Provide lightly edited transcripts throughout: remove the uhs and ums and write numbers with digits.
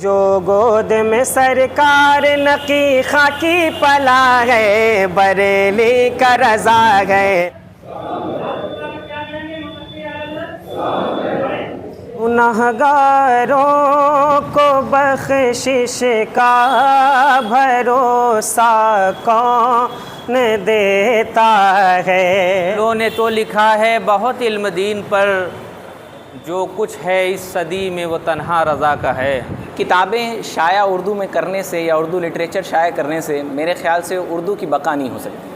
جو گود میں سرکار نقی خاکی پلا ہے، بریلی کا رضا ہے۔ گنہگاروں کو بخشش کا بھروسہ کون دیتا ہے؟ انہوں نے تو لکھا ہے بہت علم دین پر، جو کچھ ہے اس صدی میں وہ تنہا رضا کا ہے۔ کتابیں شائع اردو میں کرنے سے یا اردو لٹریچر شائع کرنے سے میرے خیال سے اردو کی بقا نہیں ہو سکتی۔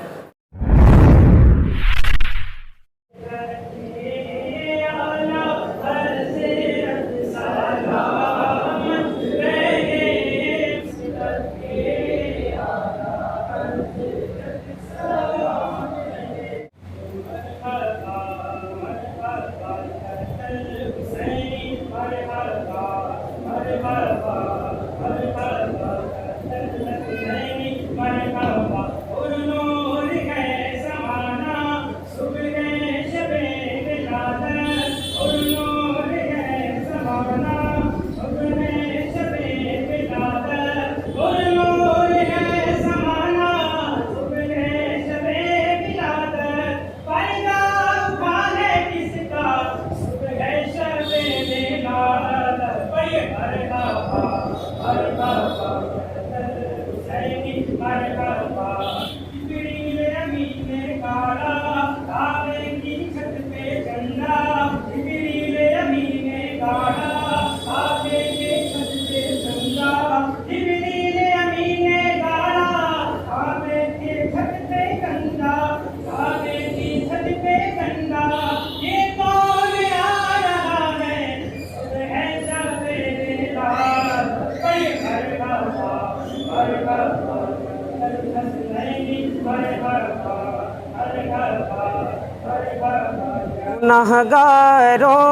گنہگاروں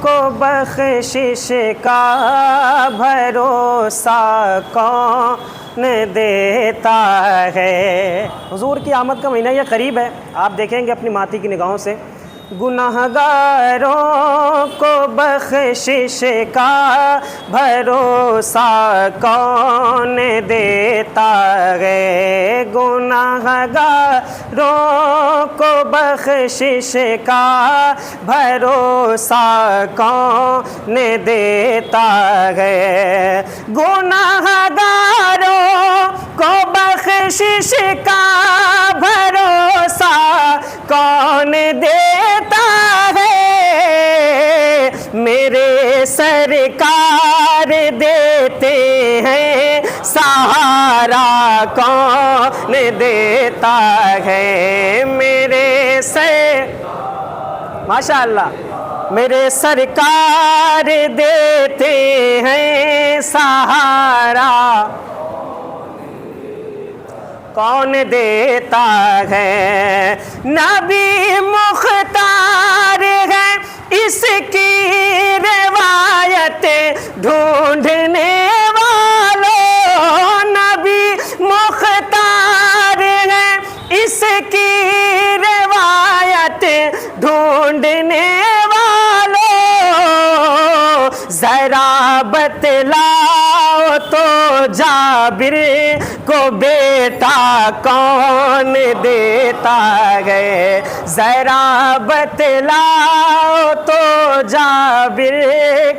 کو بخشش کا بھروسہ کون دیتا ہے؟ حضور کی آمد کا مہینہ یہ قریب ہے، آپ دیکھیں گے اپنی ماتی کی نگاہوں سے۔ گنہگاروں کو بخشش کا بھروسہ کون دیتا ہے؟ گنہگاروں کو بخشش کا بھروسہ کون دیتا ہے؟ گنہگاروں کو بخشش کا بھروسہ کون دیتا ہے؟ میرے سرکار دیتے ہیں سہارا کون دیتا ہے؟ ماشاءاللہ میرے سرکار دیتے ہیں سہارا کون دیتا ہے؟ نبی مختار ہے اس کی روایت ڈھونڈنے والوں، نبی مختار ہے اس کی روایت ڈھونڈنے والوں، ذرا بتلاؤ تو جابر کو بیٹا کون دیتا ہے؟ ذرا بتلاؤ تو جابر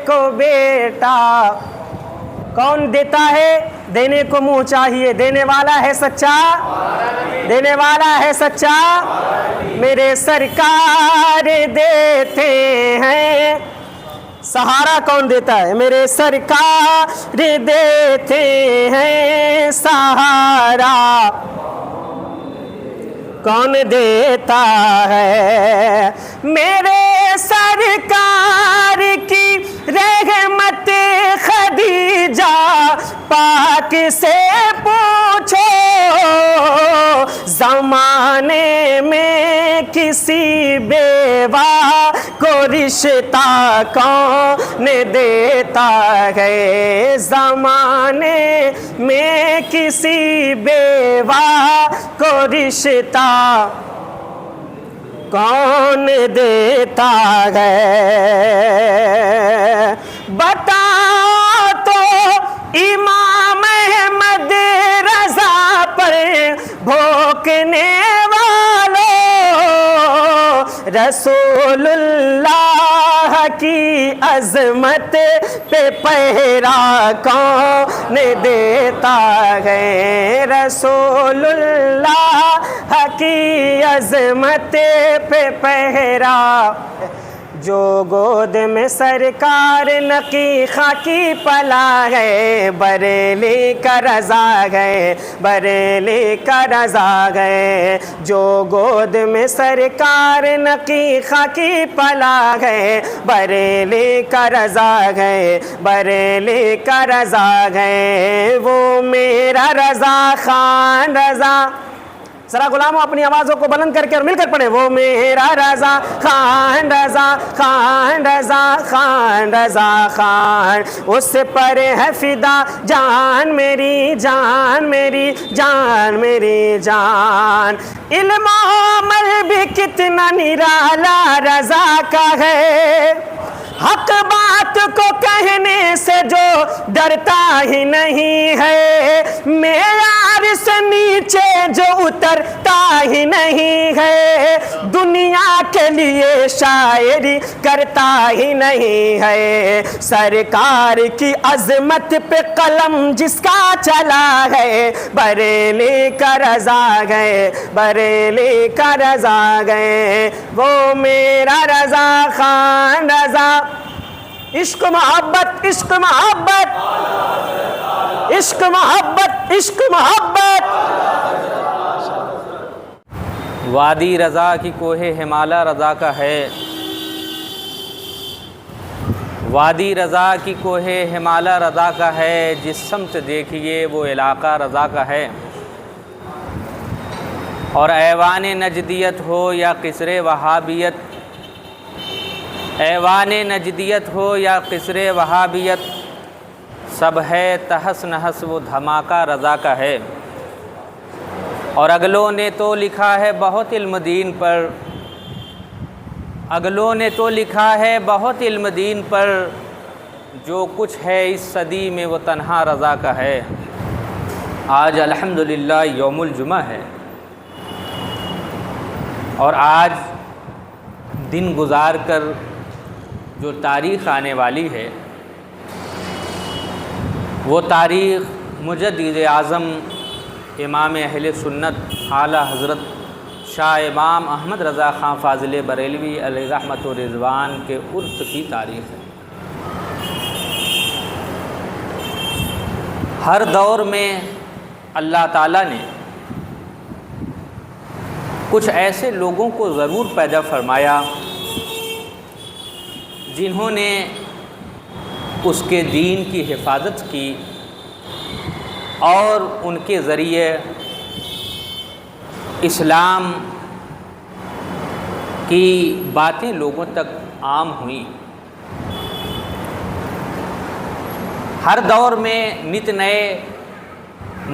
کو بیٹا کون دیتا ہے؟ دینے کو منہ چاہیے، دینے والا ہے سچا، دینے والا ہے سچا، میرے سرکار دیتے ہیں سہارا کون دیتا ہے؟ میرے سرکار دیتے ہیں سہارا کون دیتا ہے؟ میرے سرکار کی رحمت خدیجہ پاک سے پوچھو، زمانے میں کسی بیوہ کو رشتہ کون دیتا ہے؟ زمانے میں کسی بیوہ کو رشتہ کون دیتا ہے؟ بتا تو رسول اللہ کی عظمت پہ پہرا کون دیتا ہے؟ رسول اللہ کی عظمت پہ پہرا، جو گود میں سرکار نقی خاکی پلا ہے، بریلی کا رضا ہے، بریلی کا رضا ہے، جو گود میں سرکار نقی خاکی پلا ہے، بریلی کا رضا ہے، بریلی کا رضا ہے، وہ میرا رضا خان رضا۔ ذرا غلاموں اپنی آوازوں کو بلند کر کے اور مل کر پڑھیں، وہ میرا رضا خان رضا خان رضا خان رضا خان، اس پر ہے فدا جان میری جان میری جان میری جان۔ علم و عمل بھی کتنا نرالا رضا کا ہے، حق بات کو کہنے سے جو ڈرتا ہی نہیں ہے، معیار سے نیچے جو اترتا ہی نہیں ہے، دنیا کے لیے شاعری کرتا ہی نہیں ہے، سرکار کی عظمت پہ قلم جس کا چلا ہے، بریلی کا رضا ہے، بریلی کا رضا ہے، وہ میرا رضا خان رضا۔ عشق محبت عشق محبت عشق محبت عشق محبت۔ وادی رضا کی کوہ ہمالا رضا کا ہے، وادی رضا کی کوہ ہمالا رضا کا ہے، جس سمت دیکھیے وہ علاقہ رضا کا ہے، اور ایوان نجدیت ہو یا قصر وہابیت، ایوان نجدیت ہو یا قصر وہابیت، سب ہے تہس نہس وہ دھماکہ رضا کا ہے، اور اگلوں نے تو لکھا ہے بہت علم دین پر، اگلوں نے تو لکھا ہے بہت علم دین پر، جو کچھ ہے اس صدی میں وہ تنہا رضا کا ہے۔ آج الحمدللہ یوم الجمعہ ہے، اور آج دن گزار کر جو تاریخ آنے والی ہے، وہ تاریخ مجدد اعظم امام اہل سنت اعلیٰ حضرت شاہ امام احمد رضا خان فاضل بریلوی علیہ رحمت و رضوان کے عرس کی تاریخ ہے۔ ہر دور میں اللہ تعالیٰ نے کچھ ایسے لوگوں کو ضرور پیدا فرمایا جنہوں نے اس کے دین کی حفاظت کی، اور ان کے ذریعے اسلام کی باتیں لوگوں تک عام ہوئیں۔ ہر دور میں نت نئے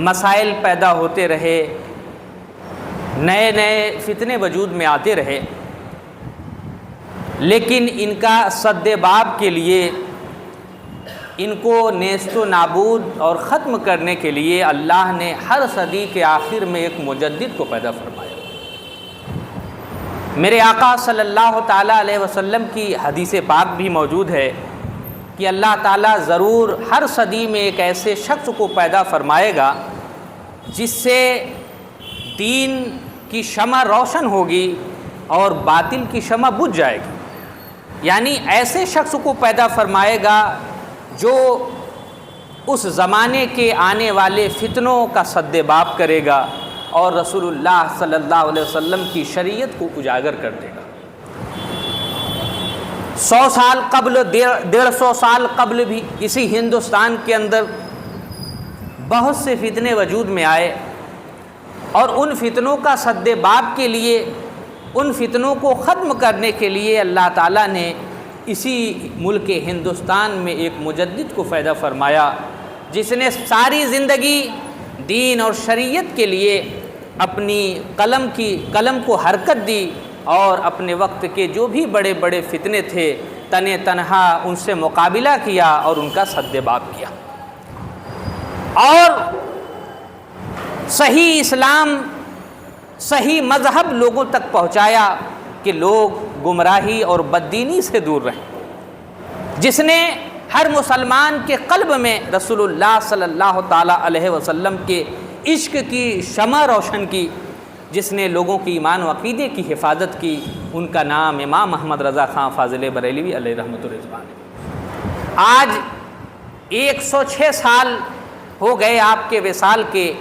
مسائل پیدا ہوتے رہے، نئے نئے فتنے وجود میں آتے رہے، لیکن ان کا سد باب کے لیے، ان کو نیست و نابود اور ختم کرنے کے لیے اللہ نے ہر صدی کے آخر میں ایک مجدد کو پیدا فرمایا۔ میرے آقا صلی اللہ تعالیٰ علیہ وسلم کی حدیث پاک بھی موجود ہے کہ اللہ تعالیٰ ضرور ہر صدی میں ایک ایسے شخص کو پیدا فرمائے گا جس سے دین کی شمع روشن ہوگی اور باطل کی شمع بجھ جائے گی، یعنی ایسے شخص کو پیدا فرمائے گا جو اس زمانے کے آنے والے فتنوں کا سد باب کرے گا اور رسول اللہ صلی اللہ علیہ وسلم کی شریعت کو اجاگر کر دے گا۔ 100 سال قبل، 150 سال قبل بھی اسی ہندوستان کے اندر بہت سے فتنے وجود میں آئے، اور ان فتنوں کا سد باب کے لیے، ان فتنوں کو ختم کرنے کے لیے اللہ تعالیٰ نے اسی ملک ہندوستان میں ایک مجدد کو پیدا فرمایا، جس نے ساری زندگی دین اور شریعت کے لیے اپنی قلم کو حرکت دی، اور اپنے وقت کے جو بھی بڑے بڑے فتنے تھے تنے تنہا ان سے مقابلہ کیا اور ان کا سد باب کیا، اور صحیح اسلام، صحیح مذہب لوگوں تک پہنچایا کہ لوگ گمراہی اور بددینی سے دور رہیں، جس نے ہر مسلمان کے قلب میں رسول اللہ صلی اللہ تعالیٰ علیہ وسلم کے عشق کی شمع روشن کی، جس نے لوگوں کی ایمان و عقیدے کی حفاظت کی، ان کا نام امام محمد رضا خان فاضل بریلوی علیہ رحمۃ الرضوان ہے۔ آج 106 سال ہو گئے آپ کے وصال کے،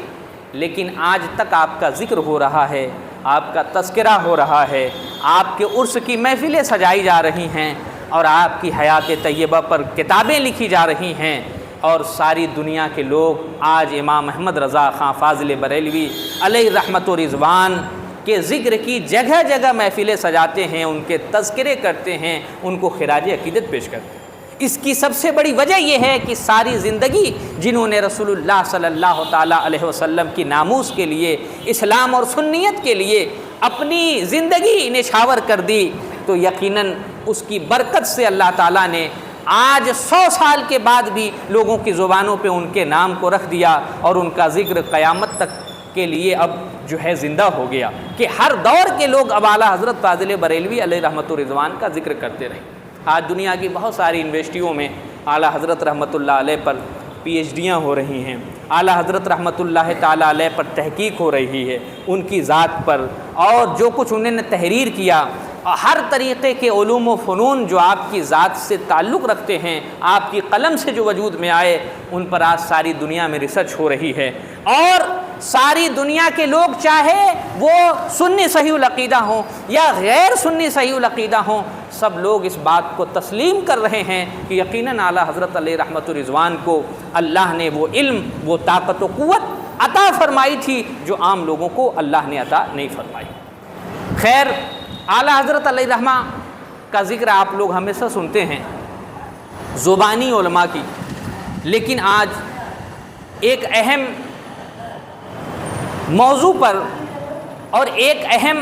لیکن آج تک آپ کا ذکر ہو رہا ہے، آپ کا تذکرہ ہو رہا ہے، آپ کے عرس کی محفلیں سجائی جا رہی ہیں، اور آپ کی حیات طیبہ پر کتابیں لکھی جا رہی ہیں، اور ساری دنیا کے لوگ آج امام محمد رضا خان فاضل بریلوی علیہ رحمۃ الرضوان کے ذکر کی جگہ جگہ محفلیں سجاتے ہیں، ان کے تذکرے کرتے ہیں، ان کو خراج عقیدت پیش کرتے ہیں۔ اس کی سب سے بڑی وجہ یہ ہے کہ ساری زندگی جنہوں نے رسول اللہ صلی اللہ تعالیٰ علیہ وسلم کی ناموس کے لیے، اسلام اور سنیت کے لیے اپنی زندگی نچھاور کر دی، تو یقیناً اس کی برکت سے اللہ تعالیٰ نے آج 100 سال کے بعد بھی لوگوں کی زبانوں پہ ان کے نام کو رکھ دیا، اور ان کا ذکر قیامت تک کے لیے اب جو ہے زندہ ہو گیا، کہ ہر دور کے لوگ اب اعلیٰ حضرت فاضل بریلوی علیہ رحمۃ الرضوان کا ذکر کرتے رہے۔ آج دنیا کی بہت ساری یونیورسٹیوں میں اعلیٰ حضرت رحمۃ اللہ علیہ پر پی ایچ ڈیاں ہو رہی ہیں، اعلیٰ حضرت رحمۃ اللہ تعالیٰ علیہ پر تحقیق ہو رہی ہے، ان کی ذات پر، اور جو کچھ انہوں نے تحریر کیا، ہر طریقے کے علوم و فنون جو آپ کی ذات سے تعلق رکھتے ہیں، آپ کی قلم سے جو وجود میں آئے، ان پر آج ساری دنیا میں ریسرچ ہو رہی ہے، اور ساری دنیا کے لوگ چاہے وہ سنی صحیح العقیدہ ہوں یا غیر سنی صحیح العقیدہ ہوں، سب لوگ اس بات کو تسلیم کر رہے ہیں کہ یقیناً اعلیٰ حضرت علیہ رحمۃ الرضوان کو اللہ نے وہ علم، وہ طاقت و قوت عطا فرمائی تھی جو عام لوگوں کو اللہ نے عطا نہیں فرمائی۔ خیر، اعلیٰ حضرت علیہ رحمہ کا ذکر آپ لوگ ہمیشہ سنتے ہیں زبانی علماء کی، لیکن آج ایک اہم موضوع پر اور ایک اہم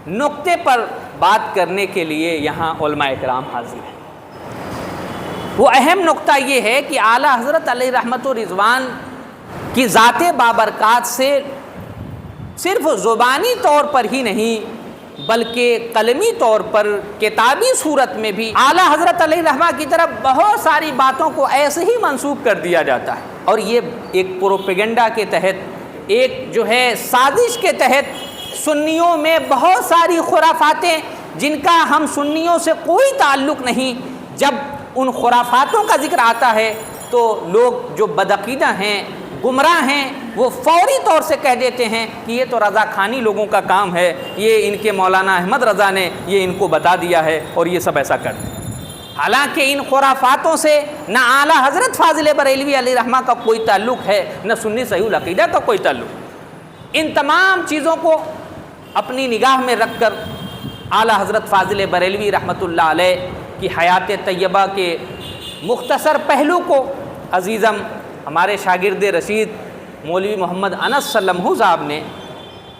نقطے پر بات کرنے کے لیے یہاں علماء اکرام حاضر ہیں۔ وہ اہم نقطہ یہ ہے کہ اعلیٰ حضرت علیہ رحمۃ الرضوان کی ذات بابرکات سے صرف زبانی طور پر ہی نہیں بلکہ قلمی طور پر، کتابی صورت میں بھی اعلیٰ حضرت علیہ رحمہ کی طرف بہت ساری باتوں کو ایسے ہی منسوب کر دیا جاتا ہے، اور یہ ایک پروپیگنڈا کے تحت، ایک جو ہے سازش کے تحت سنیوں میں بہت ساری خرافاتیں جن کا ہم سنیوں سے کوئی تعلق نہیں، جب ان خرافاتوں کا ذکر آتا ہے تو لوگ جو بدعقیدہ ہیں، گمراہ ہیں، وہ فوری طور سے کہہ دیتے ہیں کہ یہ تو رضا خانی لوگوں کا کام ہے، یہ ان کے مولانا احمد رضا نے یہ ان کو بتا دیا ہے اور یہ سب ایسا کرتے ہیں۔ حالانکہ ان خرافاتوں سے نہ اعلیٰ حضرت فاضل بریلوی علیہ رحمہ کا کوئی تعلق ہے، نہ سنی صحیح العقیدہ کا کوئی تعلق۔ ان تمام چیزوں کو اپنی نگاہ میں رکھ کر اعلیٰ حضرت فاضل بریلوی رحمۃ اللہ علیہ کی حیات طیبہ کے مختصر پہلو کو عزیزم ہمارے شاگرد رشید مولوی محمد انس سلمہ صاحب نے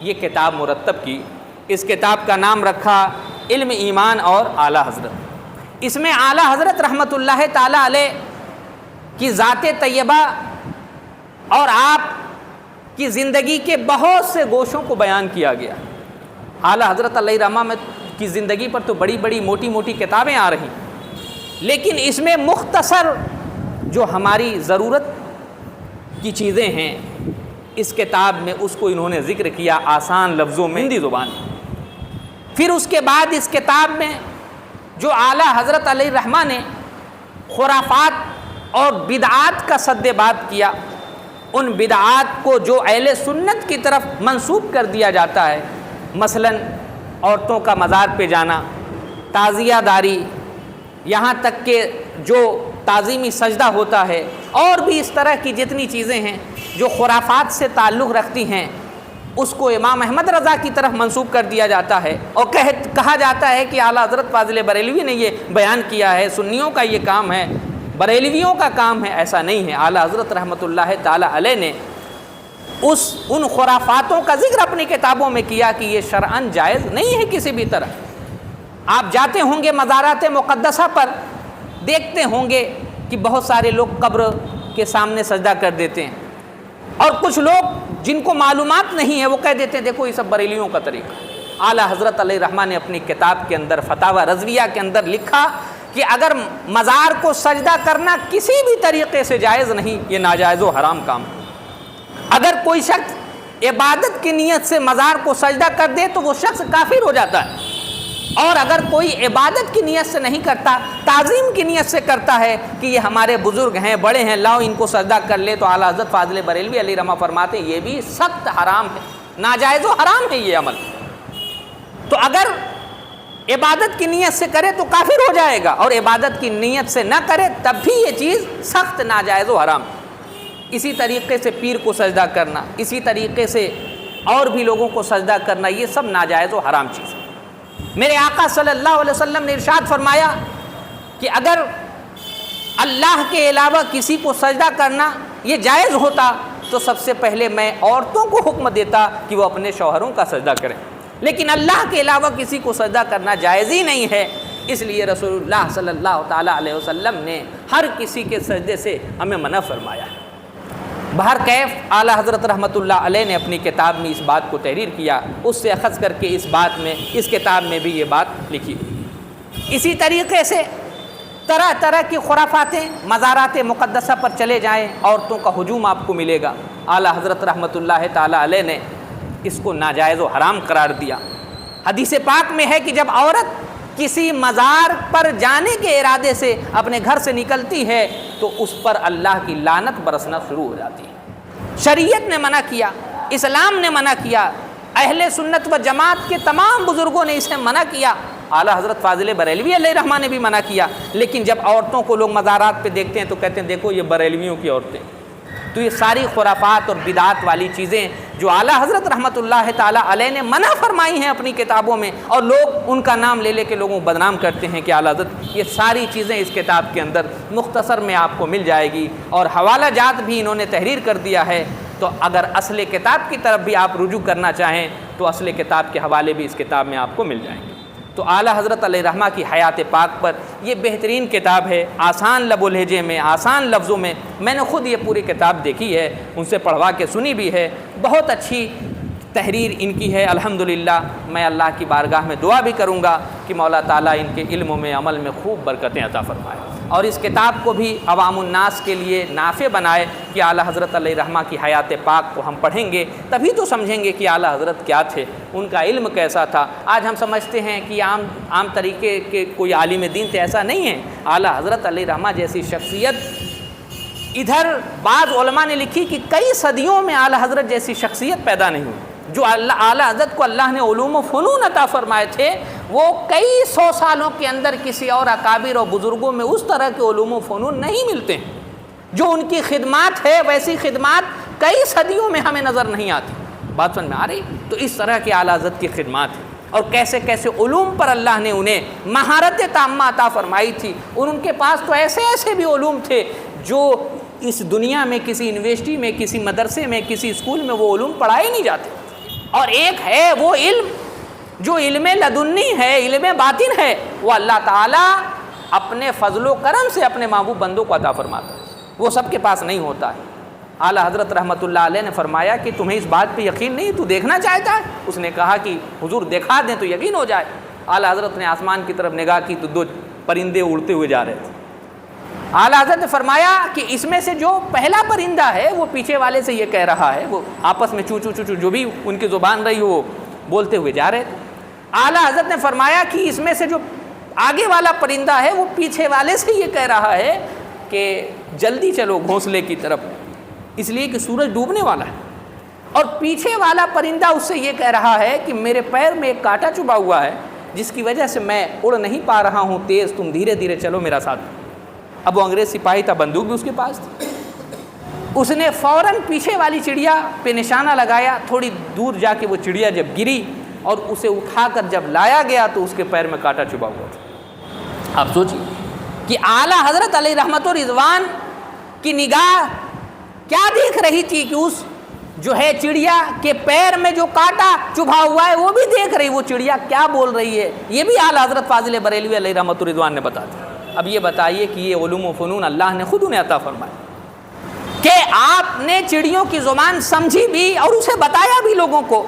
یہ کتاب مرتب کی۔ اس کتاب کا نام رکھا علم، ایمان اور اعلیٰ حضرت۔ اس میں اعلیٰ حضرت رحمۃ اللہ تعالیٰ علیہ کی ذات طیبہ اور آپ کی زندگی کے بہت سے گوشوں کو بیان کیا گیا۔ اعلیٰ حضرت علیہ رحمہ میں کی زندگی پر تو بڑی بڑی موٹی موٹی کتابیں آ رہی، لیکن اس میں مختصر جو ہماری ضرورت کی چیزیں ہیں اس کتاب میں اس کو انہوں نے ذکر کیا آسان لفظوں میں، ہندی زبان میں۔ پھر اس کے بعد اس کتاب میں جو اعلیٰ حضرت علیہ رحمہ نے خرافات اور بدعات کا سد باب کیا، ان بدعات کو جو اہل سنت کی طرف منسوب کر دیا جاتا ہے، مثلاً عورتوں کا مزار پہ جانا، تعزیہ داری، یہاں تک کہ جو تعظیمی سجدہ ہوتا ہے، اور بھی اس طرح کی جتنی چیزیں ہیں جو خرافات سے تعلق رکھتی ہیں، اس کو امام احمد رضا کی طرف منسوب کر دیا جاتا ہے، اور کہا جاتا ہے کہ اعلیٰ حضرت فاضل بریلوی نے یہ بیان کیا ہے، سنیوں کا یہ کام ہے، بریلویوں کا کام ہے۔ ایسا نہیں ہے۔ اعلیٰ حضرت رحمۃ اللہ تعالیٰ علیہ نے ان خرافاتوں کا ذکر اپنی کتابوں میں کیا کہ یہ شرعاً جائز نہیں ہے کسی بھی طرح۔ آپ جاتے ہوں گے مزارات مقدسہ پر، دیکھتے ہوں گے کہ بہت سارے لوگ قبر کے سامنے سجدہ کر دیتے ہیں، اور کچھ لوگ جن کو معلومات نہیں ہے وہ کہہ دیتے ہیں دیکھو یہ سب بریلیوں کا طریقہ ہے۔ اعلیٰ حضرت علیہ رحمہ نے اپنی کتاب کے اندر فتاوی رضویہ کے اندر لکھا کہ اگر مزار کو سجدہ کرنا کسی بھی طریقے سے جائز نہیں، یہ ناجائز و حرام کام ہے۔ اگر کوئی شخص عبادت کی نیت سے مزار کو سجدہ کر دے تو وہ شخص کافر ہو جاتا ہے، اور اگر کوئی عبادت کی نیت سے نہیں کرتا، تعظیم کی نیت سے کرتا ہے کہ یہ ہمارے بزرگ ہیں، بڑے ہیں، لاؤ ان کو سجدہ کر لے، تو اعلیٰ حضرت فاضل بریلوی علیہ رحمہ فرماتے ہیں یہ بھی سخت حرام ہے، ناجائز و حرام ہے یہ عمل۔ تو اگر عبادت کی نیت سے کرے تو کافر ہو جائے گا، اور عبادت کی نیت سے نہ کرے تب بھی یہ چیز سخت ناجائز و حرام ہے۔ اسی طریقے سے پیر کو سجدہ کرنا، اسی طریقے سے اور بھی لوگوں کو سجدہ کرنا، یہ سب ناجائز و حرام چیز ہے۔ میرے آقا صلی اللہ علیہ وسلم نے ارشاد فرمایا کہ اگر اللہ کے علاوہ کسی کو سجدہ کرنا یہ جائز ہوتا تو سب سے پہلے میں عورتوں کو حکم دیتا کہ وہ اپنے شوہروں کا سجدہ کریں، لیکن اللہ کے علاوہ کسی کو سجدہ کرنا جائز ہی نہیں ہے، اس لیے رسول اللہ صلی اللہ تعالیٰ علیہ وسلم نے ہر کسی کے سجدے سے ہمیں منع فرمایا ہے۔ بہرکیف اعلیٰ حضرت رحمۃ اللہ علیہ نے اپنی کتاب میں اس بات کو تحریر کیا، اس سے اخذ کر کے اس کتاب میں بھی یہ بات لکھی ہوئی۔ اسی طریقے سے طرح طرح کی خرافاتیں مزارات مقدسہ پر چلے جائیں، عورتوں کا ہجوم آپ کو ملے گا۔ اعلیٰ حضرت رحمۃ اللہ تعالیٰ علیہ نے اس کو ناجائز و حرام قرار دیا۔ حدیث پاک میں ہے کہ جب عورت کسی مزار پر جانے کے ارادے سے اپنے گھر سے نکلتی ہے تو اس پر اللہ کی لعنت برسنا شروع ہو جاتی ہے۔ شریعت نے منع کیا، اسلام نے منع کیا، اہل سنت و جماعت کے تمام بزرگوں نے اسے منع کیا، اعلیٰ حضرت فاضل بریلوی علیہ رحمہ نے بھی منع کیا، لیکن جب عورتوں کو لوگ مزارات پہ دیکھتے ہیں تو کہتے ہیں دیکھو یہ بریلویوں کی عورتیں۔ تو یہ ساری خرافات اور بدعات والی چیزیں جو اعلیٰ حضرت رحمۃ اللہ تعالیٰ علیہ نے منع فرمائی ہیں اپنی کتابوں میں، اور لوگ ان کا نام لے لے کے لوگوں کو بدنام کرتے ہیں کہ اعلیٰ حضرت، یہ ساری چیزیں اس کتاب کے اندر مختصر میں آپ کو مل جائے گی، اور حوالہ جات بھی انہوں نے تحریر کر دیا ہے۔ تو اگر اصل کتاب کی طرف بھی آپ رجوع کرنا چاہیں تو اصل کتاب کے حوالے بھی اس کتاب میں آپ کو مل جائیں گے۔ تو اعلیٰ حضرت علیہ رحمہ کی حیات پاک پر یہ بہترین کتاب ہے، آسان لب و لہجے میں، آسان لفظوں میں۔ میں نے خود یہ پوری کتاب دیکھی ہے، ان سے پڑھوا کے سنی بھی ہے، بہت اچھی تحریر ان کی ہے الحمدللہ۔ میں اللہ کی بارگاہ میں دعا بھی کروں گا کہ مولا تعالیٰ ان کے علم میں عمل میں خوب برکتیں عطا فرمائے، اور اس کتاب کو بھی عوام الناس کے لیے نافع بنائے کہ اعلیٰ حضرت علیہ رحمہ کی حیات پاک کو ہم پڑھیں گے تبھی تو سمجھیں گے کہ اعلیٰ حضرت کیا تھے، ان کا علم کیسا تھا۔ آج ہم سمجھتے ہیں کہ عام طریقے کے کوئی عالم دین تھے، ایسا نہیں ہے۔ اعلیٰ حضرت علیہ رحمہ جیسی شخصیت، ادھر بعض علماء نے لکھی کہ کئی صدیوں میں اعلیٰ حضرت جیسی شخصیت پیدا نہیں ہوئی۔ جو اعلیٰ حضرت کو اللہ نے علوم و فنون عطا فرمائے تھے وہ کئی سو سالوں کے اندر کسی اور اکابر اور بزرگوں میں اس طرح کے علوم و فنون نہیں ملتے ہیں۔ جو ان کی خدمات ہے ویسی خدمات کئی صدیوں میں ہمیں نظر نہیں آتی۔ بات سمجھ میں آ رہی؟ تو اس طرح کی اعلیٰ حضرت کی خدمات ہیں، اور کیسے کیسے علوم پر اللہ نے انہیں مہارت تامہ عطا فرمائی تھی، اور ان کے پاس تو ایسے ایسے بھی علوم تھے جو اس دنیا میں کسی یونیورسٹی میں، کسی مدرسے میں، کسی اسکول میں وہ علوم پڑھائے نہیں جاتے۔ اور ایک ہے وہ علم جو علم لدنی ہے، علم باطن ہے، وہ اللہ تعالیٰ اپنے فضل و کرم سے اپنے محبوب بندوں کو عطا فرماتا ہے، وہ سب کے پاس نہیں ہوتا ہے۔ اعلیٰ حضرت رحمۃ اللہ علیہ نے فرمایا کہ تمہیں اس بات پہ یقین نہیں، تو دیکھنا چاہتا ہے؟ اس نے کہا کہ حضور دکھا دیں تو یقین ہو جائے۔ اعلیٰ حضرت نے آسمان کی طرف نگاہ کی تو دو پرندے اڑتے ہوئے جا رہے تھے۔ اعلیٰ حضرت نے فرمایا کہ اس میں سے جو پہلا پرندہ ہے وہ پیچھے والے سے یہ کہہ رہا ہے، وہ آپس میں چو چو چو چو جو بھی ان کی زبان رہی وہ بولتے ہوئے جا رہے تھے۔ اعلیٰ حضرت نے فرمایا کہ اس میں سے جو آگے والا پرندہ ہے وہ پیچھے والے سے یہ کہہ رہا ہے کہ جلدی چلو گھونسلے کی طرف، اس لیے کہ سورج ڈوبنے والا ہے۔ اور پیچھے والا پرندہ اس سے یہ کہہ رہا ہے کہ میرے پیر میں ایک کانٹا چبھا ہوا ہے جس کی وجہ سے میں اڑ نہیں پا رہا ہوں تیز، تم دھیرے دھیرے چلو میرا ساتھ۔ اب وہ انگریز سپاہی تھا، بندوق بھی اس کے پاس تھی۔ اس نے فوراً پیچھے والی چڑیا پہ نشانہ لگایا، تھوڑی دور جا کے وہ چڑیا جب گری اور اسے اٹھا کر جب لایا گیا تو اس کے پیر میں کانٹا چبھا ہوا تھا۔ آپ سوچیے کہ اعلیٰ حضرت علیہ رحمت و رضوان کی نگاہ کیا دیکھ رہی تھی کہ اس جو ہے چڑیا کے پیر میں جو کانٹا چبھا ہوا ہے وہ بھی دیکھ رہی، وہ چڑیا کیا بول رہی ہے، یہ بھی اعلیٰ حضرت فاضل بریلوی علیہ رحمت و رضوان نے بتا دیا۔ اب یہ بتائیے کہ یہ علوم و فنون اللہ نے خود انہیں عطا فرمایا کہ آپ نے چڑیوں کی زبان سمجھی بھی اور اسے بتایا بھی لوگوں کو،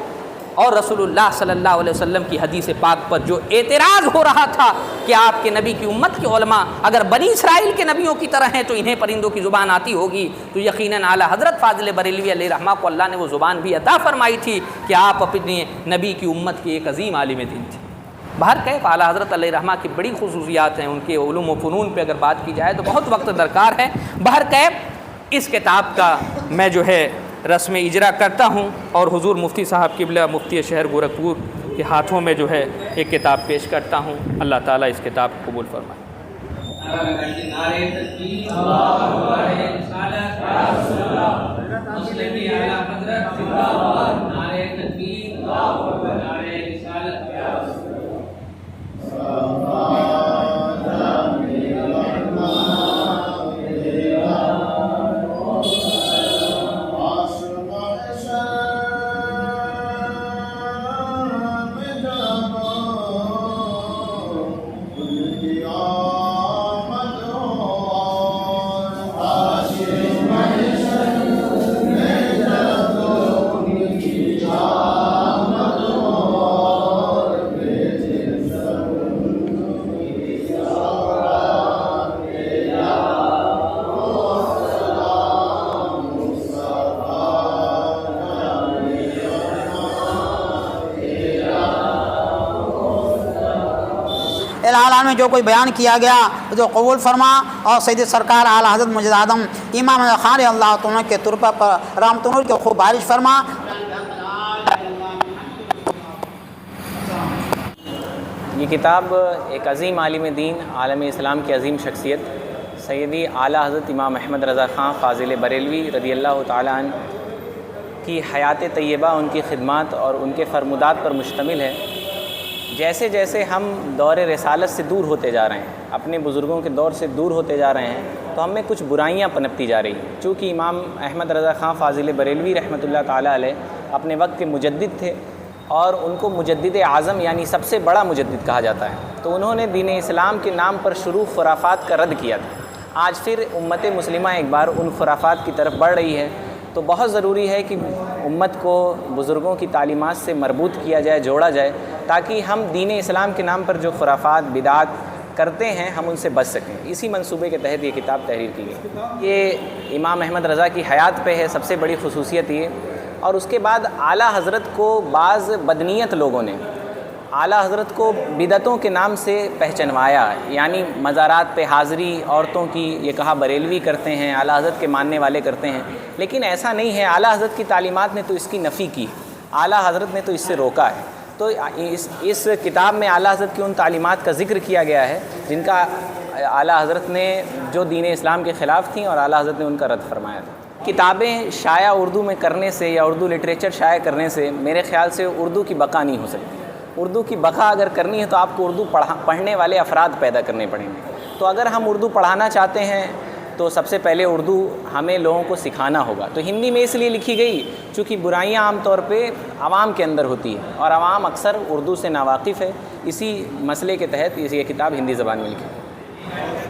اور رسول اللہ صلی اللہ علیہ وسلم کی حدیث پاک پر جو اعتراض ہو رہا تھا کہ آپ کے نبی کی امت کے علماء اگر بنی اسرائیل کے نبیوں کی طرح ہیں تو انہیں پرندوں کی زبان آتی ہوگی، تو یقیناً اعلیٰ حضرت فاضل بریلوی علیہ رحمہ کو اللہ نے وہ زبان بھی عطا فرمائی تھی کہ آپ اپنے نبی کی امت کے ایک عظیم عالم دین تھے۔ بہرکیف اعلیٰ حضرت علیہ رحمہ کی بڑی خصوصیات ہیں، ان کے علوم و فنون پہ اگر بات کی جائے تو بہت وقت درکار ہے۔ بہرکیف اس کتاب کا میں جو ہے رسم اجرا کرتا ہوں اور حضور مفتی صاحب قبلہ مفتی شہر گورکھپور کے ہاتھوں میں جو ہے ایک کتاب پیش کرتا ہوں۔ اللہ تعالیٰ اس کتاب کو قبول فرمائے۔ العالم میں جو کوئی بیان کیا گیا جو قبول فرما، اور سید سرکار اعلیٰ حضرت مجد اعظم امام خان اللہ تعالیٰ کے تربہ پر رحمت نور کے خوب بارش فرما۔ یہ کتاب ایک عظیم عالم دین، عالم اسلام کی عظیم شخصیت سیدی اعلیٰ حضرت امام احمد رضا خان فاضل بریلوی رضی اللہ تعالیٰ عنہ کی حیات طیبہ، ان کی خدمات اور ان کے فرمودات پر مشتمل ہے۔ جیسے جیسے ہم دور رسالت سے دور ہوتے جا رہے ہیں، اپنے بزرگوں کے دور سے دور ہوتے جا رہے ہیں، تو ہم میں کچھ برائیاں پنپتی جا رہی ہیں۔ چونکہ امام احمد رضا خان فاضل بریلوی رحمۃ اللہ تعالیٰ علیہ اپنے وقت کے مجدد تھے، اور ان کو مجدد اعظم یعنی سب سے بڑا مجدد کہا جاتا ہے، تو انہوں نے دین اسلام کے نام پر شروع خرافات کا رد کیا تھا۔ آج پھر امت مسلمہ ایک بار ان خرافات کی طرف بڑھ رہی ہے، تو بہت ضروری ہے کہ امت کو بزرگوں کی تعلیمات سے مربوط کیا جائے، جوڑا جائے، تاکہ ہم دین اسلام کے نام پر جو خرافات بدعات کرتے ہیں ہم ان سے بچ سکیں۔ اسی منصوبے کے تحت یہ کتاب تحریر کی گئی۔ یہ امام احمد رضا کی حیات پہ ہے، سب سے بڑی خصوصیت یہ، اور اس کے بعد اعلیٰ حضرت کو بعض بدنیت لوگوں نے اعلیٰ حضرت کو بدعتوں کے نام سے پہچنوایا، یعنی مزارات پہ حاضری عورتوں کی یہ کہا بریلوی کرتے ہیں، اعلیٰ حضرت کے ماننے والے کرتے ہیں، لیکن ایسا نہیں ہے۔ اعلیٰ حضرت کی تعلیمات نے تو اس کی نفی کی، اعلیٰ حضرت نے تو اس سے روکا ہے۔ تو اس کتاب میں اعلیٰ حضرت کی ان تعلیمات کا ذکر کیا گیا ہے جن کا اعلیٰ حضرت نے جو دین اسلام کے خلاف تھیں، اور اعلیٰ حضرت نے ان کا رد فرمایا تھا۔ کتابیں شائع اردو میں کرنے سے یا اردو لٹریچر شائع کرنے سے میرے خیال سے اردو کی بقا نہیں ہو سکتی۔ اردو کی بقا اگر کرنی ہے تو آپ کو اردو پڑھنے والے افراد پیدا کرنے پڑیں گے۔ تو اگر ہم اردو پڑھانا چاہتے ہیں تو سب سے پہلے اردو ہمیں لوگوں کو سکھانا ہوگا۔ تو ہندی میں اس لیے لکھی گئی چونکہ برائیاں عام طور پہ عوام کے اندر ہوتی ہے، اور عوام اکثر اردو سے ناواقف ہے، اسی مسئلے کے تحت یہ کتاب ہندی زبان میں لکھی۔